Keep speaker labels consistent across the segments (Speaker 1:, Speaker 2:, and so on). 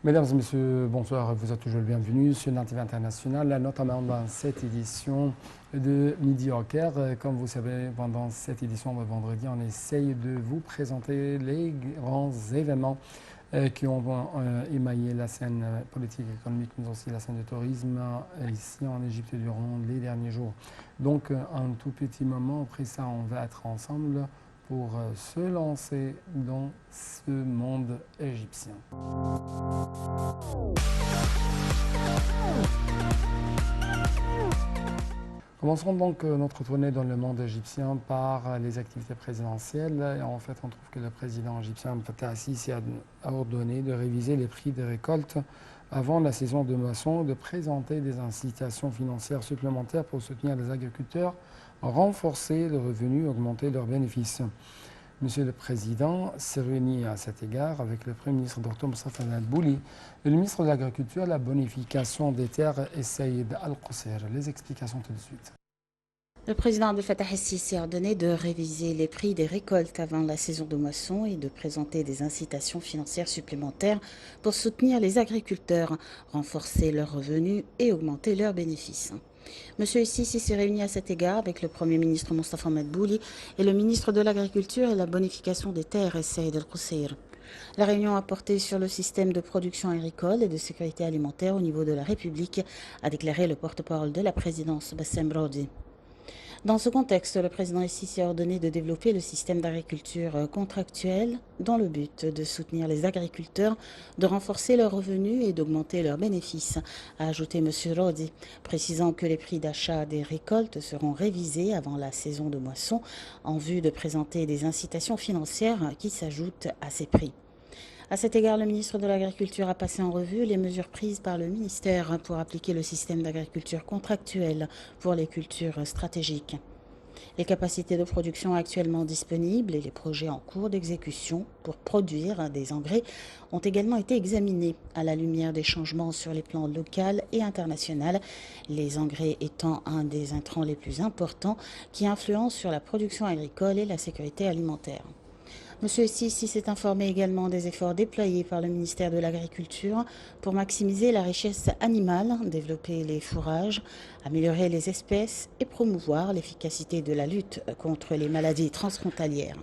Speaker 1: Mesdames et messieurs, bonsoir, vous êtes toujours le bienvenu sur l'Antv International, notamment dans cette édition de Midi au Caire. Comme vous savez, pendant cette édition de vendredi, on essaye de vous présenter les grands événements qui ont émaillé la scène politique et économique, mais aussi la scène du tourisme ici en Égypte durant les derniers jours. Donc, un tout petit moment, après ça, on va être ensemble pour se lancer dans ce monde égyptien. Commencerons donc notre tournée dans le monde égyptien par les activités présidentielles. Et en fait, on trouve que le président égyptien Fattah al-Sisi a ordonné de réviser les prix des récoltes avant la saison de moisson, de présenter des incitations financières supplémentaires pour soutenir les agriculteurs, renforcer leurs revenus, augmenter leurs bénéfices. Monsieur le Président s'est réuni à cet égard avec le Premier ministre Dr Moustapha Madbouli et le ministre de l'Agriculture, la bonification des terres et Saïd Al-Qusseir. Les explications tout de suite.
Speaker 2: Le président Abdel Fattah el-Sisi a ordonné de réviser les prix des récoltes avant la saison de moisson et de présenter des incitations financières supplémentaires pour soutenir les agriculteurs, renforcer leurs revenus et augmenter leurs bénéfices. Monsieur el-Sisi s'est réuni à cet égard avec le Premier ministre Moustapha Madbouli et le ministre de l'Agriculture et la bonification des terres, Saïd Al-Qusseir. La réunion a porté sur le système de production agricole et de sécurité alimentaire au niveau de la République, a déclaré le porte-parole de la présidence, Bassem Brody. Dans ce contexte, le président el-Sisi a ordonné de développer le système d'agriculture contractuelle dans le but de soutenir les agriculteurs, de renforcer leurs revenus et d'augmenter leurs bénéfices, a ajouté M. Rodi, précisant que les prix d'achat des récoltes seront révisés avant la saison de moisson en vue de présenter des incitations financières qui s'ajoutent à ces prix. À cet égard, le ministre de l'Agriculture a passé en revue les mesures prises par le ministère pour appliquer le système d'agriculture contractuelle pour les cultures stratégiques. Les capacités de production actuellement disponibles et les projets en cours d'exécution pour produire des engrais ont également été examinés à la lumière des changements sur les plans local et international, les engrais étant un des intrants les plus importants qui influencent sur la production agricole et la sécurité alimentaire. Monsieur el-Sisi s'est informé également des efforts déployés par le ministère de l'Agriculture pour maximiser la richesse animale, développer les fourrages, améliorer les espèces et promouvoir l'efficacité de la lutte contre les maladies transfrontalières.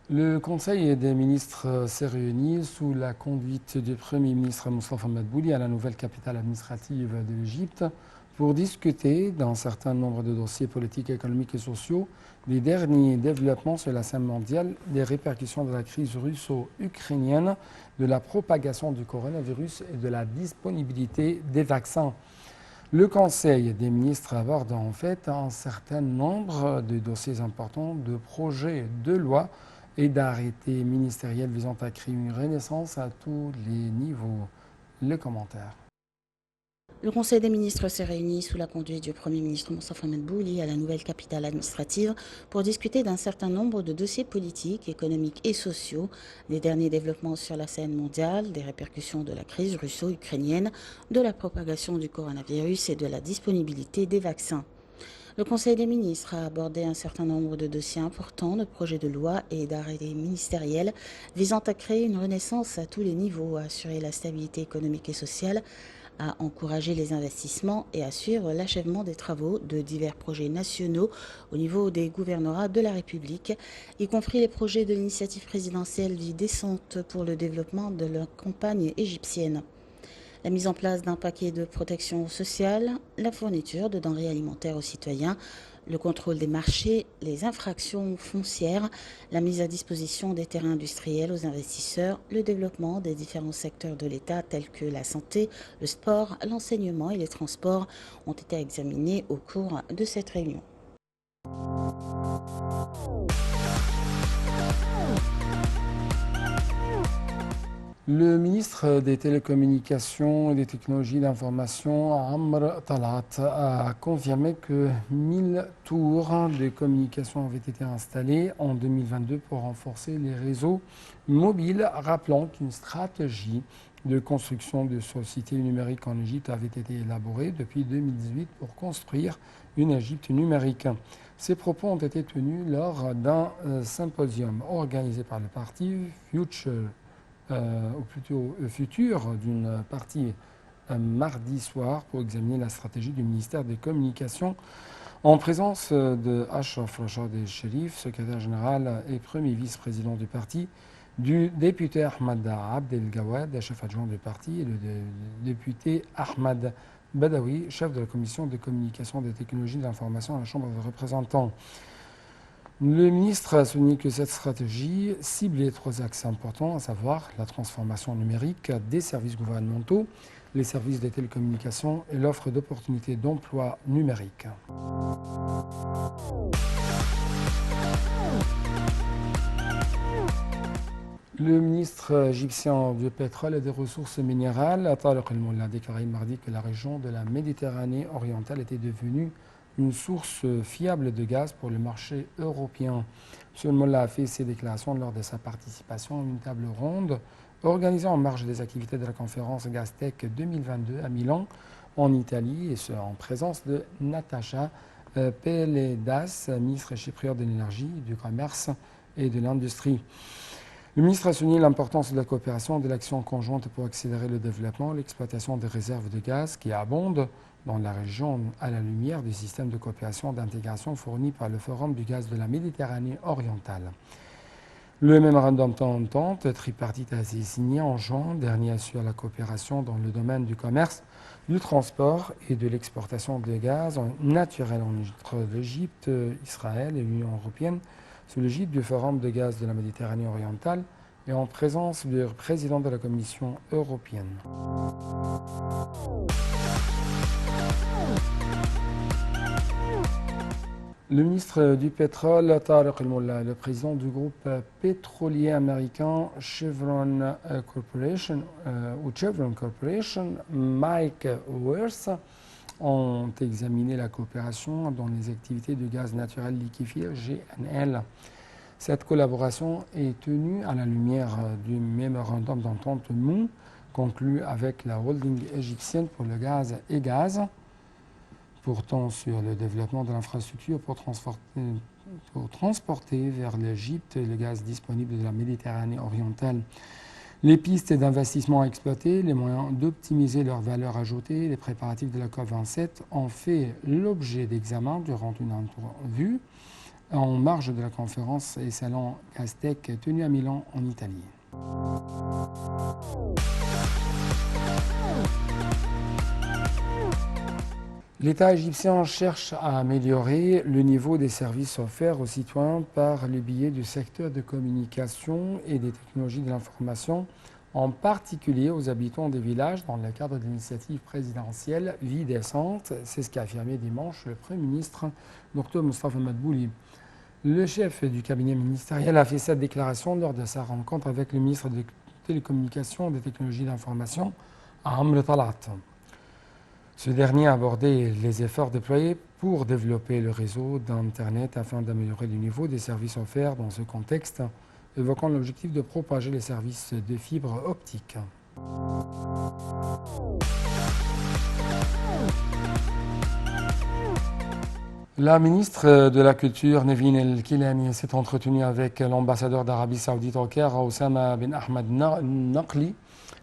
Speaker 1: Le Conseil des ministres s'est réuni sous la conduite du Premier ministre Moustapha Madbouli à la nouvelle capitale administrative de l'Égypte pour discuter d'un certain nombre de dossiers politiques, économiques et sociaux, des derniers développements sur la scène mondiale, des répercussions de la crise russo-ukrainienne, de la propagation du coronavirus et de la disponibilité des vaccins. Le Conseil des ministres aborde en fait un certain nombre de dossiers importants, de projets de loi et d'arrêtés ministériels visant à créer une renaissance à tous les niveaux. Le commentaire.
Speaker 2: Le Conseil des ministres s'est réuni sous la conduite du Premier ministre Moustapha Madbouli à la nouvelle capitale administrative pour discuter d'un certain nombre de dossiers politiques, économiques et sociaux, des derniers développements sur la scène mondiale, des répercussions de la crise russo-ukrainienne, de la propagation du coronavirus et de la disponibilité des vaccins. Le Conseil des ministres a abordé un certain nombre de dossiers importants, de projets de loi et d'arrêtés ministériels visant à créer une renaissance à tous les niveaux, à assurer la stabilité économique et sociale, à encourager les investissements et à suivre l'achèvement des travaux de divers projets nationaux au niveau des gouvernorats de la République, y compris les projets de l'initiative présidentielle Vie décente pour le développement de la campagne égyptienne. La mise en place d'un paquet de protection sociale, la fourniture de denrées alimentaires aux citoyens, le contrôle des marchés, les infractions foncières, la mise à disposition des terrains industriels aux investisseurs, le développement des différents secteurs de l'État tels que la santé, le sport, l'enseignement et les transports ont été examinés au cours de cette réunion.
Speaker 1: Le ministre des Télécommunications et des Technologies d'information, Amr Talat, a confirmé que 1000 tours de communication avaient été installés en 2022 pour renforcer les réseaux mobiles, rappelant qu'une stratégie de construction de sociétés numériques en Égypte avait été élaboré depuis 2018 pour construire une Égypte numérique. Ces propos ont été tenus lors d'un symposium organisé par le parti ou plutôt Futur d'une partie mardi soir pour examiner la stratégie du ministère des Communications en présence de Ashraf Rachad El-Sherif, secrétaire général et premier vice-président du parti, du député Ahmad Abdel Gawad, chef adjoint du parti, et le député Ahmad Badawi, chef de la commission de communication des technologies de l'information à la Chambre des représentants. Le ministre a souligné que cette stratégie ciblait 3 axes importants, à savoir la transformation numérique des services gouvernementaux, les services de télécommunications et l'offre d'opportunités d'emploi numériques. Le ministre égyptien du pétrole et des ressources minérales, Tariq El-Molla, a déclaré mardi que la région de la Méditerranée orientale était devenue une source fiable de gaz pour le marché européen. M. El-Molla a fait ces déclarations lors de sa participation à une table ronde organisée en marge des activités de la conférence Gaztech 2022 à Milan, en Italie, et ce en présence de Natacha Peledas, ministre chypriote de l'énergie, du commerce et de l'industrie. Le ministre a souligné l'importance de la coopération et de l'action conjointe pour accélérer le développement et l'exploitation des réserves de gaz qui abondent dans la région à la lumière du système de coopération et d'intégration fourni par le Forum du gaz de la Méditerranée orientale. Le mémorandum d'entente tripartite a été signé en juin dernier sur la coopération dans le domaine du commerce, du transport et de l'exportation de gaz naturel entre l'Égypte, Israël et l'Union européenne sous l'égide du Forum de gaz de la Méditerranée orientale et en présence du président de la Commission européenne. Le ministre du pétrole, Tariq El-Molla, le président du groupe pétrolier américain Chevron Corporation, Mike Wirth, ont examiné la coopération dans les activités de gaz naturel liquéfié, GNL. Cette collaboration est tenue à la lumière du mémorandum d'entente MOU conclu avec la holding égyptienne pour le gaz et gaz, portant sur le développement de l'infrastructure pour transporter vers l'Égypte le gaz disponible de la Méditerranée orientale. Les pistes d'investissement à exploiter, les moyens d'optimiser leur valeur ajoutée, les préparatifs de la COP27 ont fait l'objet d'examen durant une entrevue en marge de la conférence et salon Gaztech tenu à Milan en Italie. L'État égyptien cherche à améliorer le niveau des services offerts aux citoyens par le biais du secteur de communication et des technologies de l'information, en particulier aux habitants des villages dans le cadre de l'initiative présidentielle Vie décente. C'est ce qu'a affirmé dimanche le Premier ministre Dr Moustapha Madbouli. Le chef du cabinet ministériel a fait cette déclaration lors de sa rencontre avec le ministre des Télécommunications et des Technologies d'information, Amr Talat. Ce dernier a abordé les efforts déployés pour développer le réseau d'Internet afin d'améliorer le niveau des services offerts dans ce contexte, évoquant l'objectif de propager les services de fibre optique. La ministre de la Culture, Nevin El-Kilani, s'est entretenue avec l'ambassadeur d'Arabie Saoudite au Caire, Oussama bin Ahmad Naqli,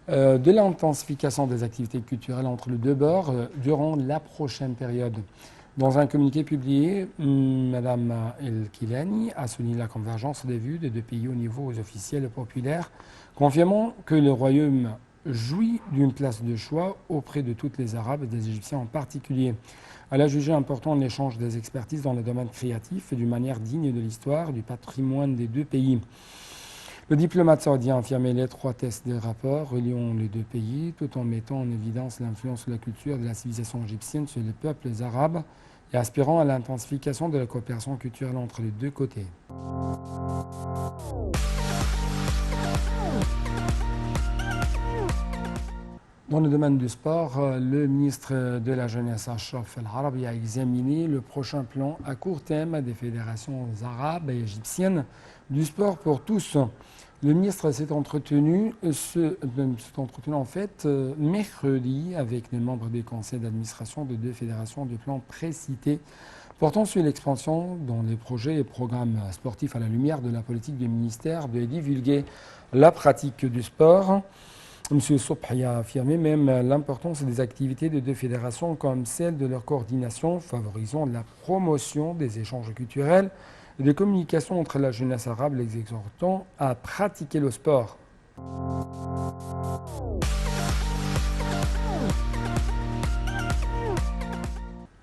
Speaker 1: de l'intensification des activités culturelles entre les deux bords durant la prochaine période. Dans un communiqué publié, Mme El-Kilani a souligné la convergence des vues des deux pays au niveau officiel et populaire, confirmant que le Royaume jouit d'une place de choix auprès de tous les Arabes et des Égyptiens en particulier. Elle a jugé important l'échange des expertises dans le domaine créatif et d'une manière digne de l'histoire du patrimoine des deux pays. Le diplomate saoudien a affirmé l'étroitesse des rapports reliant les deux pays, tout en mettant en évidence l'influence de la culture et de la civilisation égyptienne sur les peuples arabes et aspirant à l'intensification de la coopération culturelle entre les deux côtés. Dans le domaine du sport, le ministre de la Jeunesse, Ashraf El-Arabi, a examiné le prochain plan à court terme des fédérations arabes et égyptiennes du sport pour tous. Le ministre s'est entretenu, en fait mercredi avec les membres des conseils d'administration de 2 fédérations du plan précité portant sur l'expansion dans les projets et programmes sportifs à la lumière de la politique du ministère de divulguer la pratique du sport. M. Sobhi a affirmé même l'importance des activités de 2 fédérations comme celle de leur coordination, favorisant la promotion des échanges culturels et de communication entre la jeunesse arabe, les exhortant à pratiquer le sport.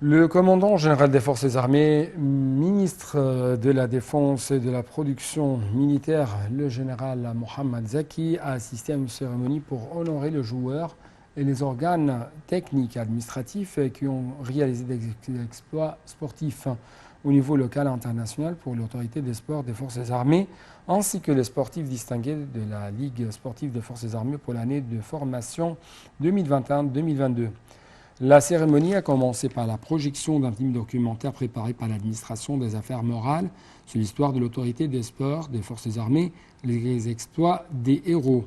Speaker 1: Le commandant général des forces armées, ministre de la Défense et de la Production militaire, le général Mohamed Zaki, a assisté à une cérémonie pour honorer le joueur et les organes techniques et administratifs qui ont réalisé des exploits sportifs au niveau local et international pour l'autorité des sports des forces armées, ainsi que les sportifs distingués de la Ligue sportive des forces armées pour l'année de formation 2021-2022. La cérémonie a commencé par la projection d'un film documentaire préparé par l'administration des affaires morales sur l'histoire de l'autorité des sports des forces armées, les exploits des héros.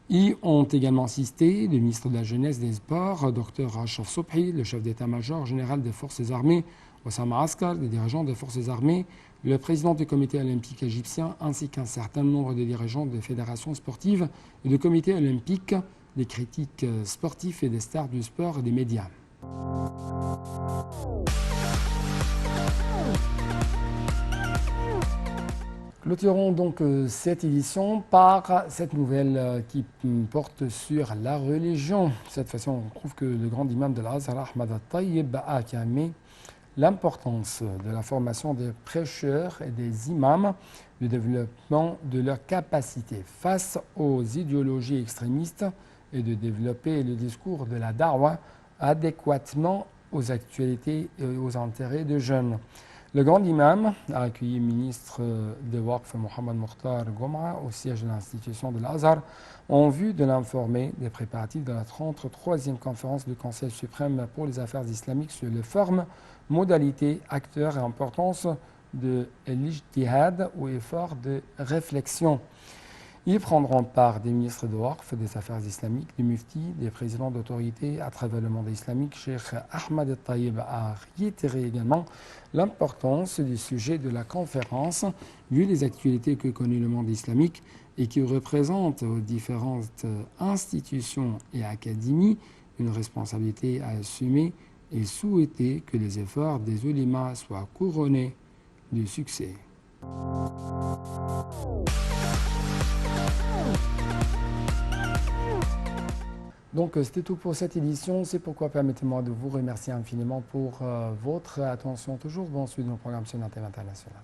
Speaker 1: Y ont également assisté le ministre de la Jeunesse et des Sports, Dr Achraf Sobhi, le chef d'état-major général des forces armées, Oussama Askar, les dirigeants des forces armées, le président du comité olympique égyptien, ainsi qu'un certain nombre de dirigeants des fédérations sportives et de comités olympiques, des critiques sportifs et des stars du sport et des médias. Clôturons donc cette édition par cette nouvelle qui porte sur la religion. Cette fois-ci, on trouve que le grand imam de l'Azhar, Ahmad al-Tayyib, a affirmé l'importance de la formation des prêcheurs et des imams, du développement de leurs capacités face aux idéologies extrémistes et de développer le discours de la Darwa adéquatement aux actualités et aux intérêts des jeunes. Le grand imam a accueilli le ministre des Waqf Mohamed Mokhtar Gomra au siège de l'institution de l'Azhar en vue de l'informer des préparatifs de la 33e conférence du Conseil suprême pour les affaires islamiques sur les formes, modalités, acteurs et importance de l'ijtihad ou effort de réflexion. Ils prendront part des ministres de Waqf, des affaires islamiques, des muftis, des présidents d'autorités à travers le monde islamique. Cheikh Ahmad al-Tayyib a réitéré également l'importance du sujet de la conférence, vu les actualités que connaît le monde islamique et qui représente aux différentes institutions et académies une responsabilité à assumer et souhaiter que les efforts des ulémas soient couronnés de succès. Donc c'était tout pour cette édition. C'est pourquoi permettez-moi de vous remercier infiniment pour votre attention. Toujours bon suivi de nos programmes sur l'antenne internationale.